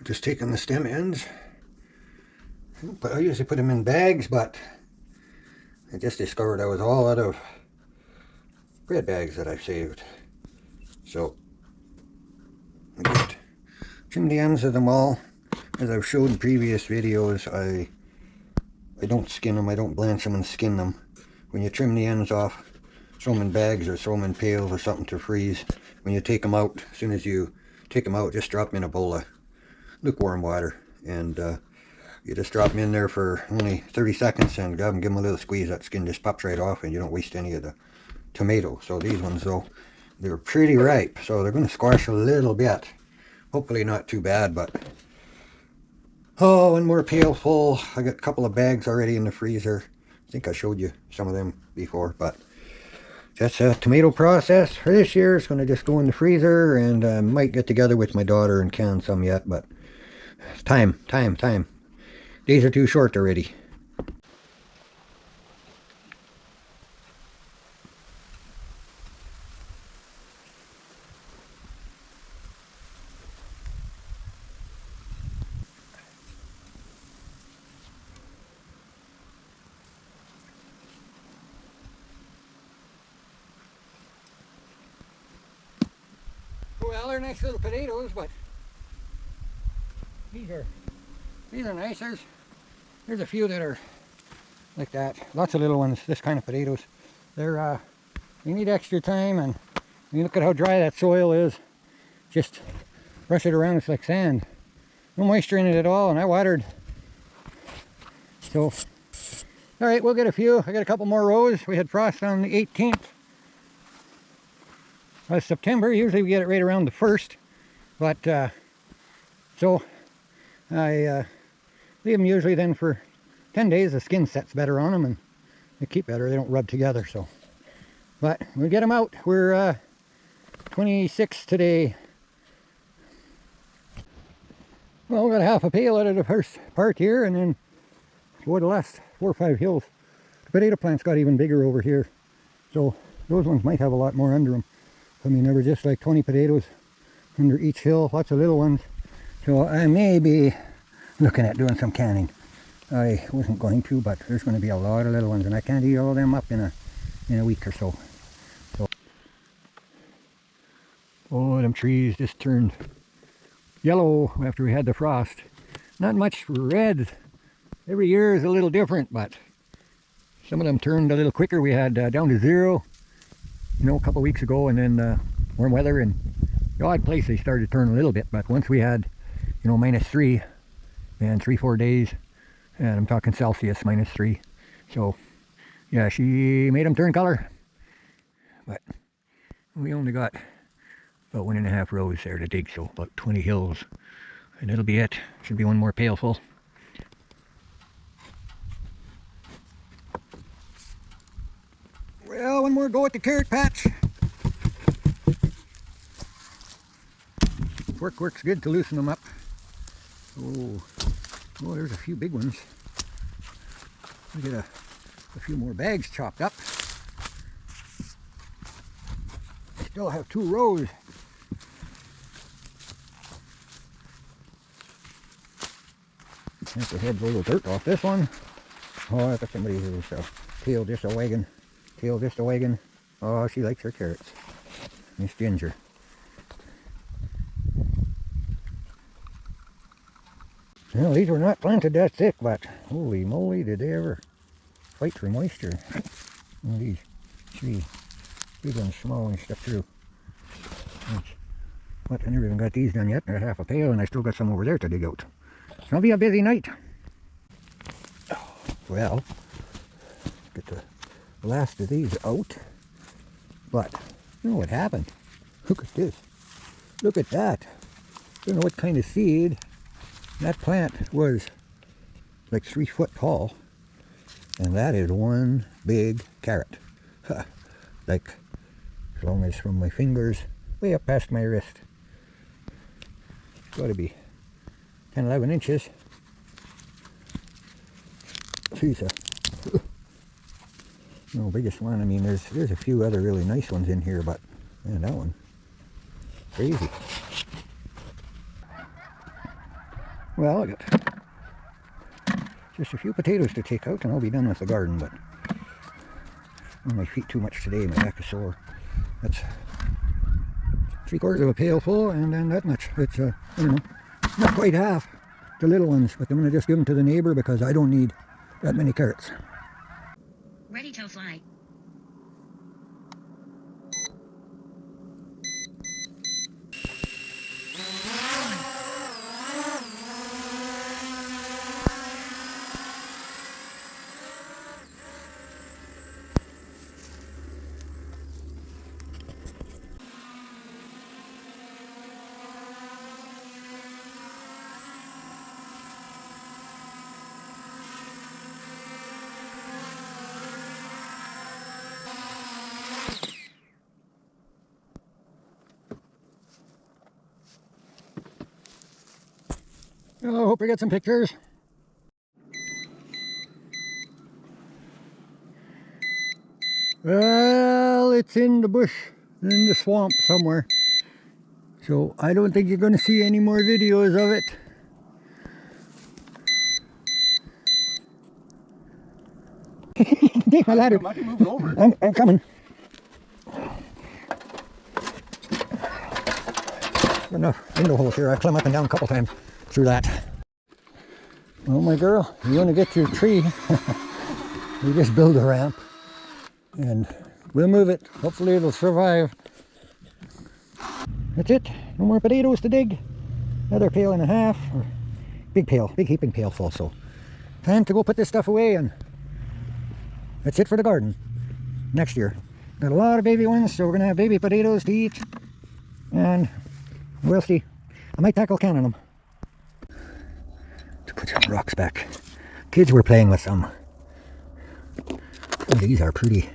Just taking the stem ends. But I usually put them in bags, but I just discovered I was all out of bread bags that I've saved. So I just trim the ends of them all. As I've showed in previous videos, I don't skin them, I don't blanch them and skin them. When you trim the ends off, throw them in bags or throw them in pails or something to freeze. When you take them out, as soon as you take them out, just drop them in a bowl of lukewarm water, and you just drop them in there for only 30 seconds and give them a little squeeze. That skin just pops right off and you don't waste any of the tomato. So these ones though, they're pretty ripe, so they're going to squash a little bit. Hopefully not too bad, but oh, one more pail full. I got a couple of bags already in the freezer. I think I showed you some of them before, but that's a tomato process for this year. It's going to just go in the freezer, and might get together with my daughter and can some yet, but time. Days are too short already. Well, they're nice little potatoes, but these are nice. There's a few that are like that. Lots of little ones, this kind of potatoes. They're you need extra time, and you look at how dry that soil is. Just brush it around, it's like sand. No moisture in it at all, and I watered. So, all right, we'll get a few. I got a couple more rows. We had frost on the 18th of September. Usually we get it right around the 1st, but so I leave them usually then for 10 days. The skin sets better on them and they keep better. They don't rub together. So, but we'll get them out. We're 26 today. Well, we got half a pail out of the first part here, and then over the last 4 or 5 hills, the potato plants got even bigger over here. So those ones might have a lot more under them. I mean, there were just like 20 potatoes under each hill, lots of little ones. So I may be looking at doing some canning. I wasn't going to, but there's going to be a lot of little ones, and I can't eat all of them up in a week or so. Oh, them trees just turned yellow after we had the frost. Not much red. Every year is a little different, but some of them turned a little quicker. We had down to 0, a couple of weeks ago, and then warm weather, and the odd place they started to turn a little bit. But once we had, -3, and 3-4 days, and I'm talking Celsius, -3. So yeah, she made them turn color, but we only got about 1.5 rows there to dig, so about 20 hills, and that'll be it. Should be one more pail full. Well, one more go at the carrot patch. Fork works good to loosen them up. Oh, there's a few big ones. We get a few more bags chopped up. Still have 2 rows. Have to head a little dirt off this one. Oh, I got somebody who's tail just a wagon. Tail just a wagon. Oh, she likes her carrots. Miss Ginger. Well, these were not planted that thick, but holy moly, did they ever fight for moisture. Well, these 3 big ones, small ones, stuck through. But I never even got these done yet. They're half a pail, and I still got some over there to dig out. It'll be a busy night. Well, get the last of these out. But you know what happened? Look at this. Look at that. I don't know what kind of seed. That plant was like 3 foot tall, and that is one big carrot. Like as long as from my fingers way up past my wrist. It's got to be 10-11 inches. She's no biggest one. I mean, there's a few other really nice ones in here, but man, that one crazy. Well, I got just a few potatoes to take out and I'll be done with the garden, but on my feet too much today, my back is sore. That's 3/4 of a pail full, and then that much. It's, I don't know, not quite half the little ones, but I'm going to just give them to the neighbor because I don't need that many carrots. Ready to fly. Oh, hope we get some pictures. Well, it's in the bush, in the swamp somewhere. So I don't think you're going to see any more videos of it. Take my ladder. I can move it over. I'm coming. Enough window holes here. I've climbed up and down a couple times through that. Well, my girl, you want to get to your tree, you just build a ramp and we'll move it. Hopefully it'll survive. That's it. No more potatoes to dig. Another pail and a half. Or big pail, big heaping pail full. So time to go put this stuff away, and that's it for the garden next year. Got a lot of baby ones, so we're going to have baby potatoes to eat. And we'll see. I might tackle canning them. To put some rocks back. Kids were playing with some. Oh, these are pretty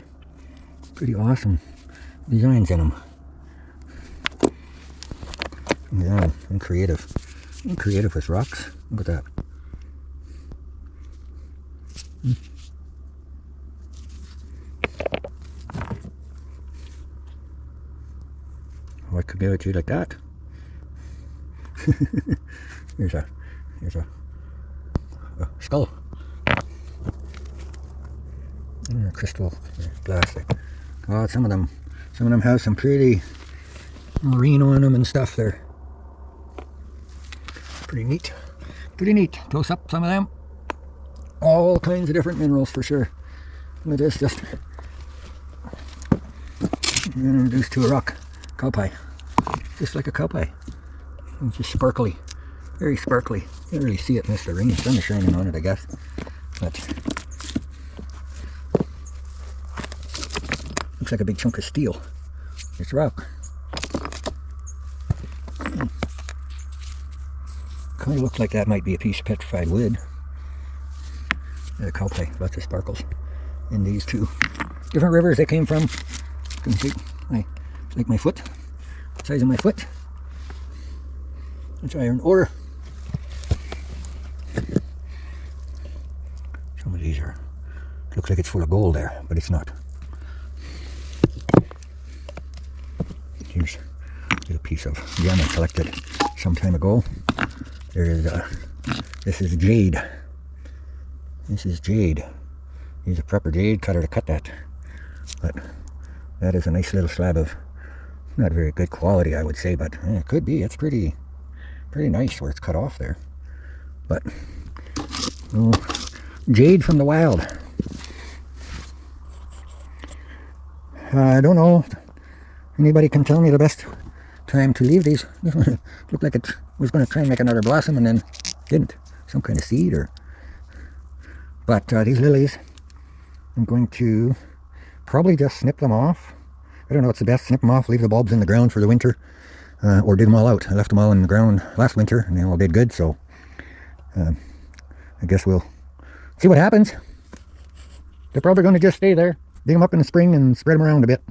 awesome designs in them. Yeah, I'm creative. I'm creative with rocks. Look at that. Oh, I could be able to like that. here's a skull. And a crystal glass. Oh, some of them have some pretty marine on them and stuff. They're pretty neat. Pretty neat. Close up some of them. All kinds of different minerals for sure. Look at this, just introduced to a rock. Cow pie. Just like a cow pie. It's just sparkly. Very sparkly. You can't really see it unless the rain sun is shining on it, I guess. But looks like a big chunk of steel. It's rock. Kind of looks like that might be a piece of petrified wood. The cow pie, lots of sparkles in these two different rivers they came from. You can see it's like my foot, the size of my foot. It's iron ore. Some of these are, looks like it's full of gold there, but it's not. Here's a little piece of gem I collected some time ago. This is jade. This is jade. Use a proper jade cutter to cut that. But that is a nice little slab of, not very good quality, I would say, but it could be. It's pretty nice where it's cut off there. But jade from the wild. I don't know. Anybody can tell me the best time to leave these? Looked like it was going to try and make another blossom and then didn't. Some kind of seed or. But these lilies, I'm going to probably just snip them off. I don't know what's the best. Snip them off, leave the bulbs in the ground for the winter, or dig them all out. I left them all in the ground last winter and they all did good, so I guess we'll see what happens. They're probably going to just stay there. Dig them up in the spring and spread them around a bit.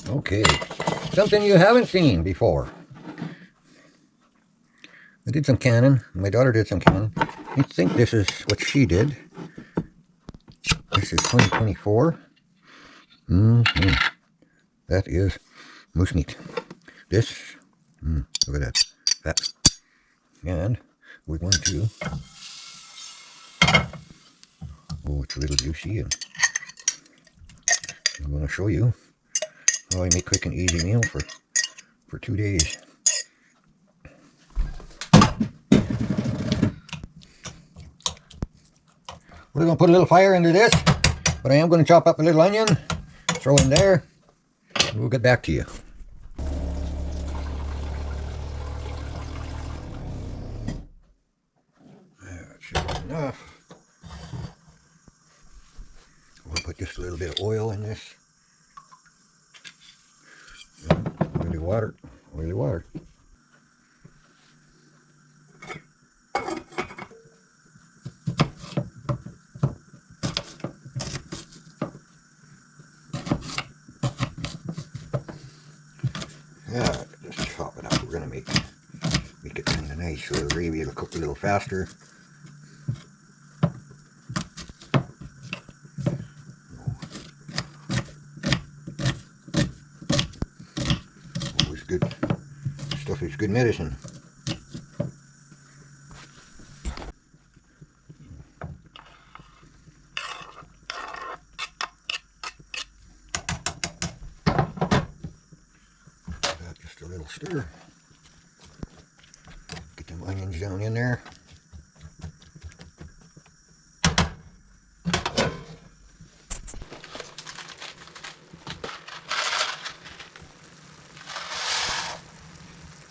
Okay, something you haven't seen before. I did some canning. My daughter did some canning. I think this is what she did. This is 2024. That is moose meat. This Look at that. And we're going to, oh, it's a little juicy, and I'm going to show you how I make quick and easy meal for 2 days. We're going to put a little fire into this, but I am going to chop up a little onion, throw in there, and we'll get back to you. That should be enough. We'll put just a little bit of oil in this. Oily water, oily water. Yeah, just chop it up. We're gonna make it kind of nice so the gravy will cook a little faster. Always good stuff is good medicine. Just a little stir. Get them onions down in there.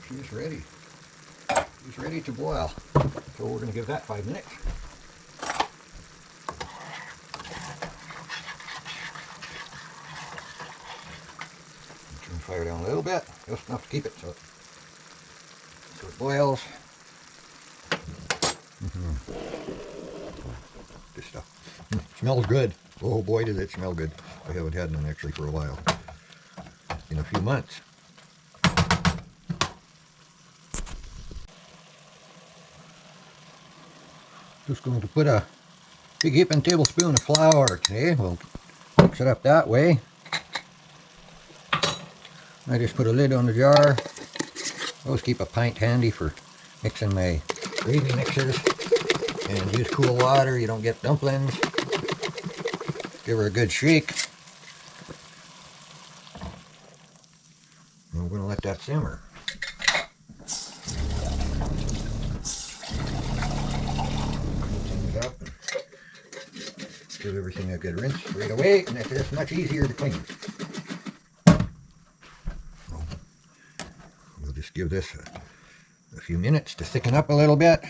She's ready. She's ready to boil. So we're going to give that 5 minutes. Turn the fire down a little bit, just enough to keep it so it boils. Good stuff. Smells good. Oh boy, does it smell good. I haven't had one actually for a while. In a few months. Just going to put a big heaping tablespoon of flour today. We'll mix it up that way. I just put a lid on the jar. I always keep a pint handy for mixing my gravy mixers. And use cool water, you don't get dumplings. Give her a good shake. And we're going to let that simmer. Up. Give everything a good rinse right away, and it's much easier to clean. We'll just give this a few minutes to thicken up a little bit.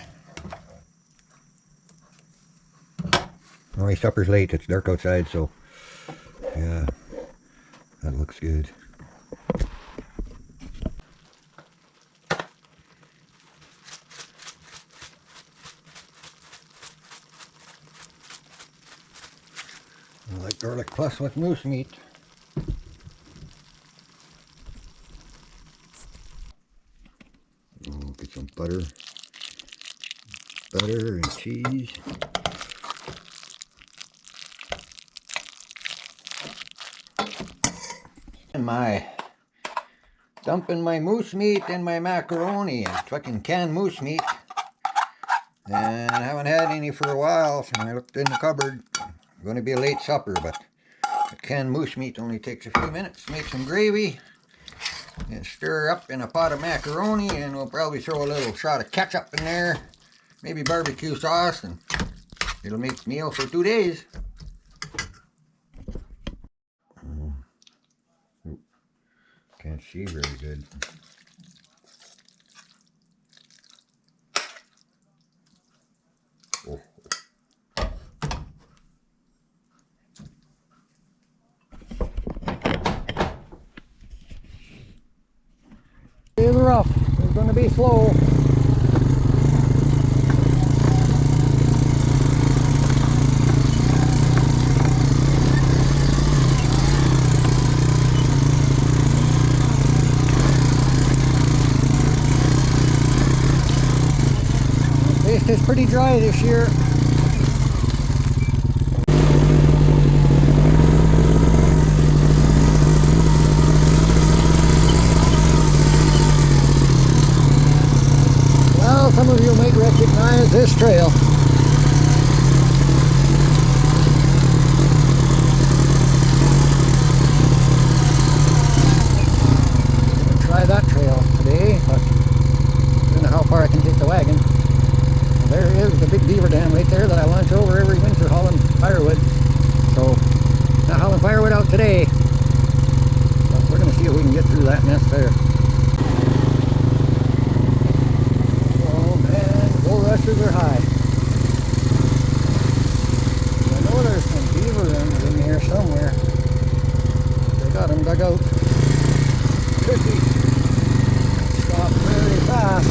My supper's late, it's dark outside, so yeah, that looks good. I like garlic plus with moose meat. Get some butter and cheese. And dumping my moose meat in my macaroni and fucking canned moose meat. And I haven't had any for a while, so I looked in the cupboard. Going to be a late supper, but the canned moose meat only takes a few minutes. Make some gravy and stir up in a pot of macaroni, and we'll probably throw a little shot of ketchup in there, maybe barbecue sauce, and it'll make the meal for 2 days. Can't see very good. Oh. It's rough. It's going to be slow. It's pretty dry this year. firewood out today. But we're gonna see if we can get through that mess there. Oh man, the bull rushes are high. I know there's some beaver in here somewhere. They got them dug out. Could be. Stop very fast.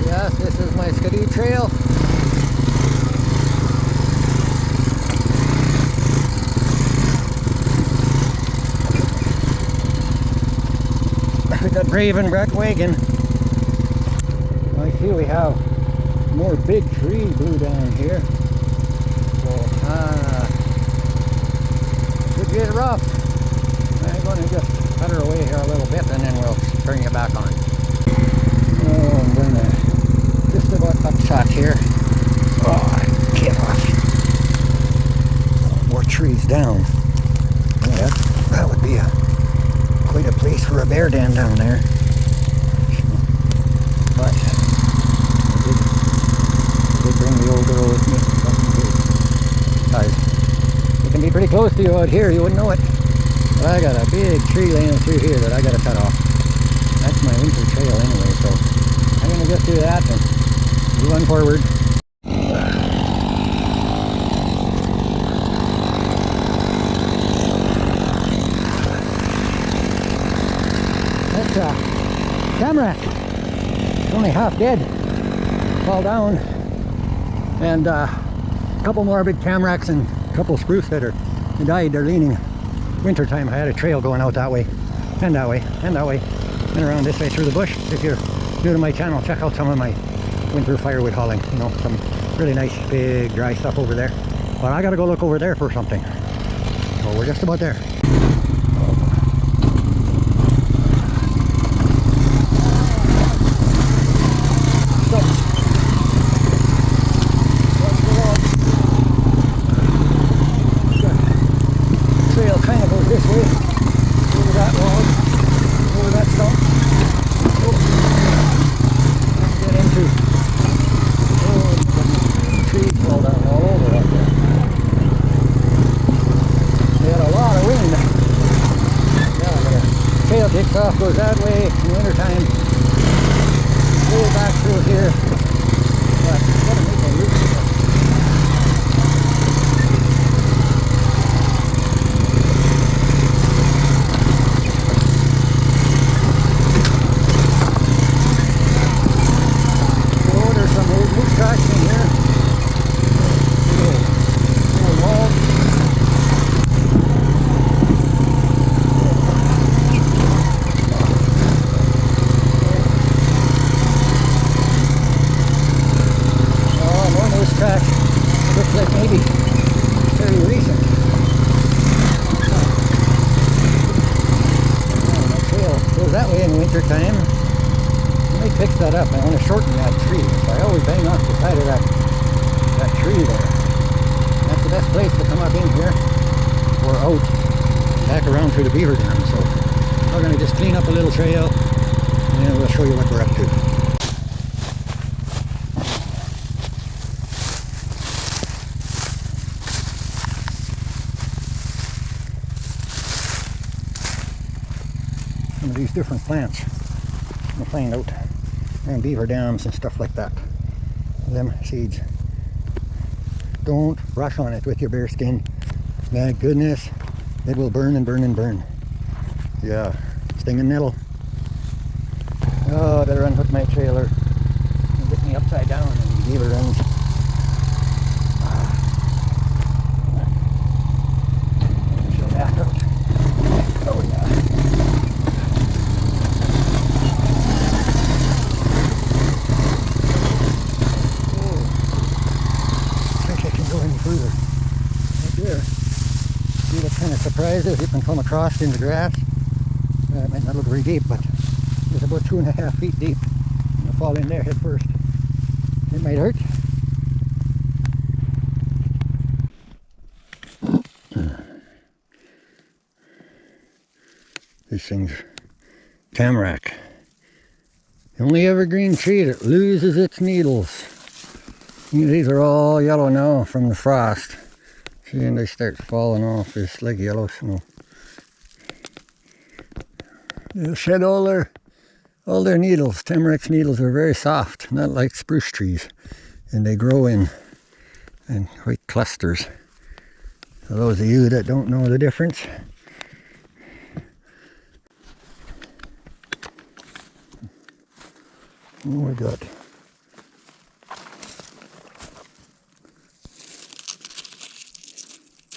Yes, this is my Skidoo trail. We got Brave and Brett wagon. I see we have more big tree blew down here. So, could get rough. I'm going to just cut her away here a little bit and then we'll turn you back on. Oh, I'm going to just about upshot here. Oh, get off. More trees down. Yeah, that would be quite a place for a bear den down there. But I did bring the old girl with me. Because it can be pretty close to you out here, you wouldn't know it. But I got a big tree laying through here that I got to cut off. That's my winter trail anyway, so I'm going to just do that and move on forward. That's a tamarack. It's only half dead. Fall down. And a couple more big tamaracks and a couple spruce that are died. They're leaning. Winter time, I had a trail going out that way, and that way, and that way, and around this way through the bush. If you're new to my channel, check out some of my winter firewood hauling. You know, some really nice big dry stuff over there. But I gotta go look over there for something. So we're just about there. This way, over that log, over that stump. Oh, get into. Oh, the trees fall down all over up there. We had a lot of wind. Yeah, the trail takes off, goes that way in the winter time. Way back through here. But it's gonna make a loop. Looks like maybe very recent. My trail goes that way in winter time. Let me fix that up. I want to shorten that tree. So I always bang off the side of that tree there. That's the best place to come up in here or out back around through the beaver dam. So we're going to just clean up a little trail and then we'll show you what we're up to. Some of these different plants you'll find out and beaver dams and stuff like that. Them seeds. Don't rush on it with your bare skin. My goodness, it will burn and burn and burn. Yeah, stinging nettle. Oh, I better unhook my trailer and get me upside down and beaver runs. Show that out. Oh yeah. Further right there. See, that's kind of surprising if you can come across in the grass. It might not look very deep, but it's about 2.5 feet deep. You'll fall in there head first. It might hurt. These things, tamarack. The only evergreen tree that loses its needles. These are all yellow now from the frost. See, and they start falling off. It's like yellow snow. They'll shed all their needles. Tamarack's needles are very soft, not like spruce trees, and they grow in quite clusters. For those of you that don't know the difference. Oh my God.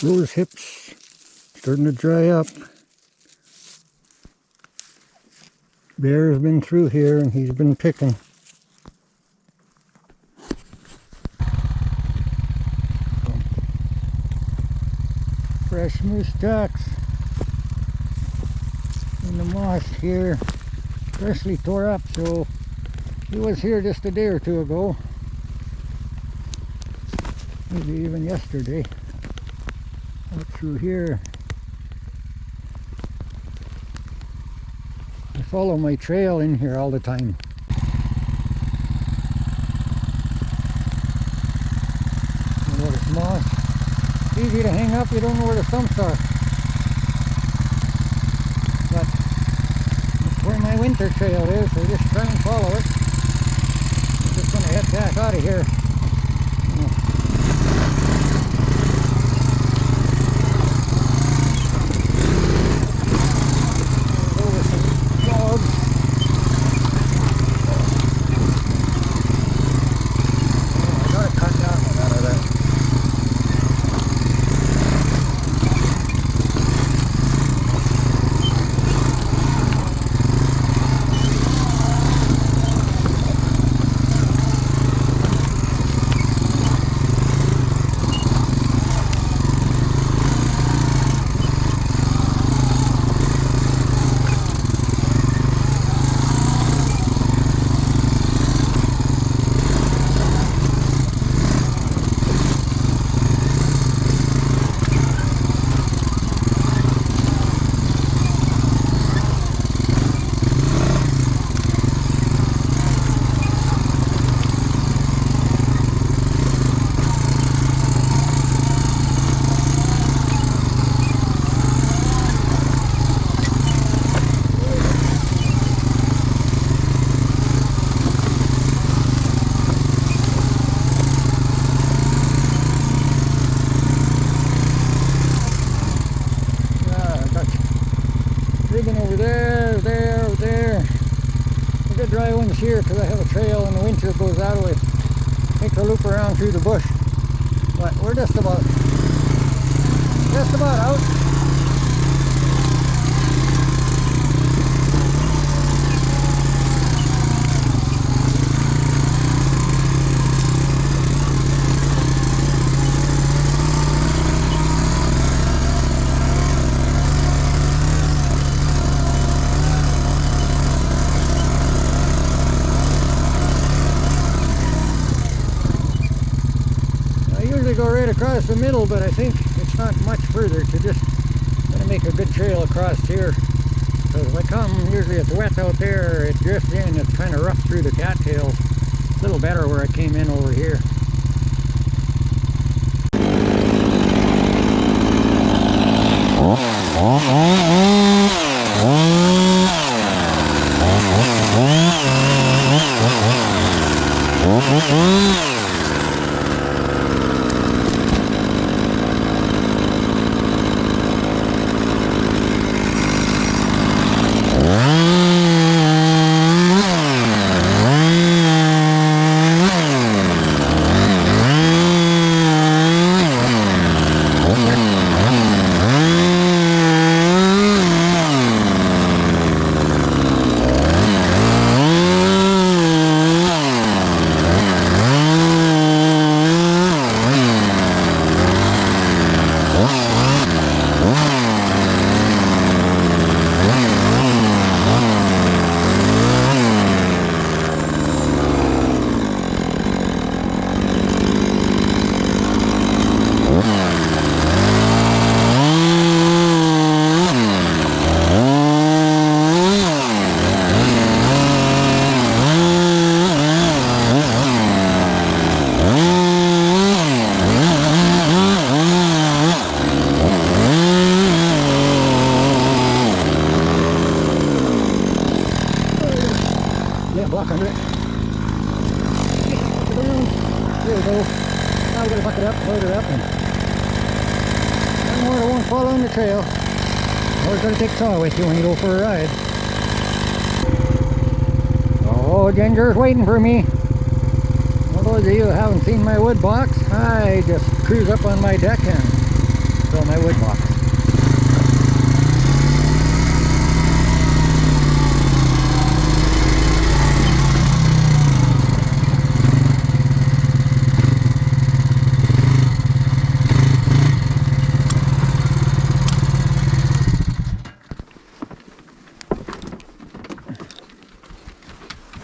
Rose hips starting to dry up. Bear's been through here and he's been picking. Fresh moose jacks in the moss here, freshly tore up, so he was here just a day or two ago, maybe even yesterday. Out through here. I follow my trail in here all the time. You know, it's moss. Easy to hang up, you don't know where the stumps are. But that's where my winter trail is, so just try and follow it. I'm just going to head back out of here. Over there. I got dry ones here because I have a trail in the winter that goes that way. Make a loop around through the bush. But we're just about out. Go right across the middle, but I think it's not much further to just make a good trail across here. Because if I come, usually it's wet out there, it drifts in, it's kind of rough through the cattails. A little better where I came in over here. load it up and more it won't fall on the trail. Always gotta take saw with you when you go for a ride. Oh, Ginger's waiting for me. For those of you who haven't seen my wood box, I just cruise up on my deck and fill my wood box.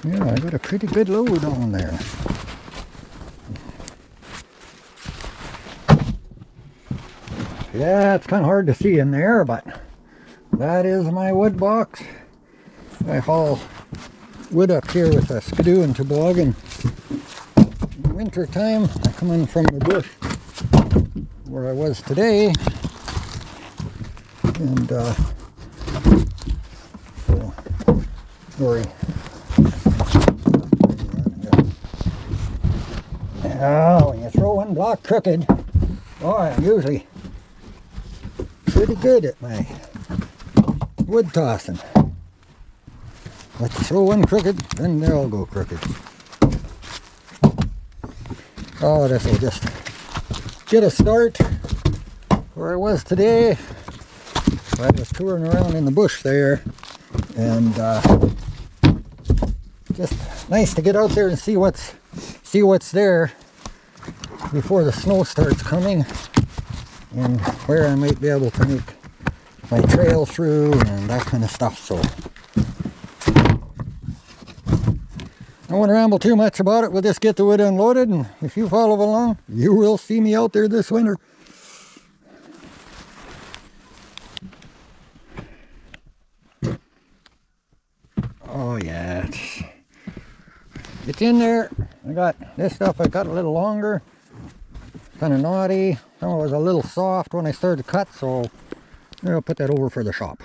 Yeah, I got a pretty good load on there. Yeah, it's kind of hard to see in there, but that is my wood box. I haul wood up here with a skidoo and toboggan. In winter time, I come in from the bush where I was today, and sorry. Oh, when you throw one block crooked, oh, I'm usually pretty good at my wood tossing. But you throw one crooked, then they all go crooked. Oh, this will just get a start where I was today. I was touring around in the bush there, and just nice to get out there and see what's there before the snow starts coming, and where I might be able to make my trail through and that kind of stuff. So I won't ramble too much about it. We'll just get the wood unloaded, and if you follow along, you will see me out there this winter. Oh yeah, it's in there. I got this stuff I got a little longer, kind of knotty. Some of it was a little soft when I started to cut, so I'll put that over for the shop.